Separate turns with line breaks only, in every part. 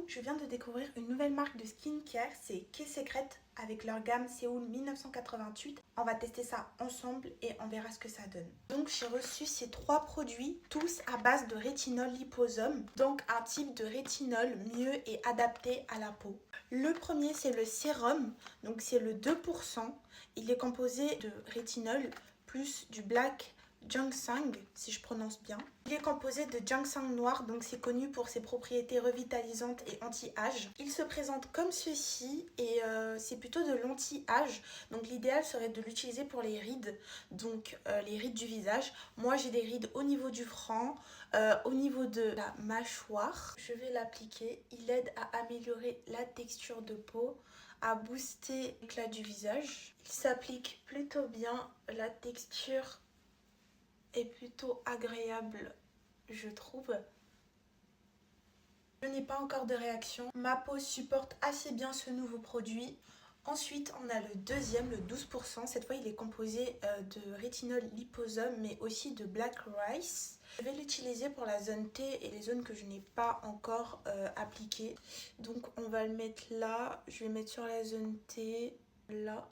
Coucou, je viens de découvrir une nouvelle marque de skincare, c'est K-Secret avec leur gamme Séoul 1988. On va tester ça ensemble et on verra ce que ça donne. Donc j'ai reçu ces trois produits, tous à base de rétinol liposome, donc un type de rétinol mieux et adapté à la peau. Le premier c'est le sérum, donc c'est le 2%. Il est composé de rétinol plus du black ginseng, si je prononce bien. Il est composé de ginseng noir, donc c'est connu pour ses propriétés revitalisantes et anti-âge. Il se présente comme ceci et c'est plutôt de l'anti-âge. Donc l'idéal serait de l'utiliser pour les rides, donc les rides du visage. Moi j'ai des rides au niveau du front, au niveau de la mâchoire. Je vais l'appliquer. Il aide à améliorer la texture de peau, à booster l'éclat du visage. Il s'applique plutôt bien, la texture est plutôt agréable, je trouve. Je n'ai pas encore de réaction. Ma peau supporte assez bien ce nouveau produit. Ensuite, on a le deuxième, le 12%. Cette fois, il est composé de rétinol liposome, mais aussi de black rice. Je vais l'utiliser pour la zone T et les zones que je n'ai pas encore appliquées. Donc, on va le mettre là. Je vais mettre sur la zone T, là.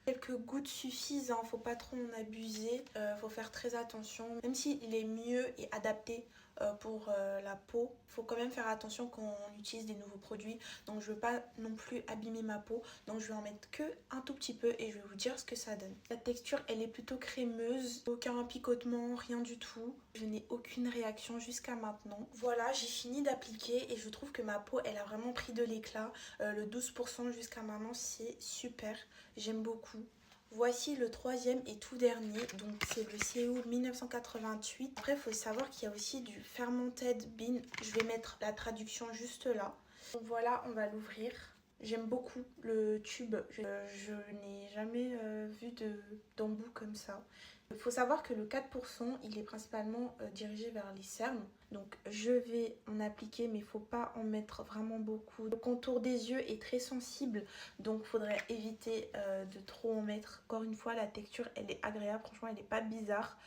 Quelques gouttes suffisent, hein, faut pas trop en abuser, faut faire très attention. Même s'il est mieux et adapté pour la peau, faut quand même faire attention quand on utilise des nouveaux produits. Donc je veux pas non plus abîmer ma peau, donc je vais en mettre que un tout petit peu et je vais vous dire ce que ça donne. La texture elle est plutôt crémeuse, aucun picotement, rien du tout. Je n'ai aucune réaction jusqu'à maintenant. Voilà, j'ai fini d'appliquer et je trouve que ma peau elle a vraiment pris de l'éclat. Le 12% jusqu'à maintenant c'est super, j'aime beaucoup. Voici le troisième et tout dernier, donc c'est le Séoul 1988. Après, il faut savoir qu'il y a aussi du Fermented Bean. Je vais mettre la traduction juste là. Donc voilà, on va l'ouvrir. J'aime beaucoup le tube, je n'ai jamais vu d'embout comme ça. Il faut savoir que le 4%, il est principalement dirigé vers les cernes. Donc je vais en appliquer, mais il ne faut pas en mettre vraiment beaucoup. Le contour des yeux est très sensible, donc il faudrait éviter de trop en mettre. Encore une fois, la texture, elle est agréable, franchement, elle n'est pas bizarre.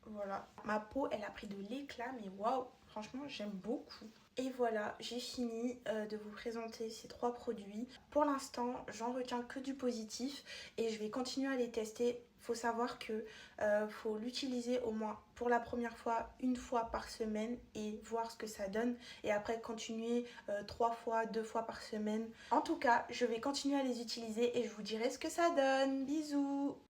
Voilà, ma peau, elle a pris de l'éclat, mais waouh, franchement, j'aime beaucoup. Et voilà, j'ai fini de vous présenter ces trois produits. Pour l'instant, j'en retiens que du positif et je vais continuer à les tester. Faut savoir que faut l'utiliser au moins pour la première fois, une fois par semaine et voir ce que ça donne. Et après, continuer 3 fois, 2 fois par semaine. En tout cas, je vais continuer à les utiliser et je vous dirai ce que ça donne. Bisous!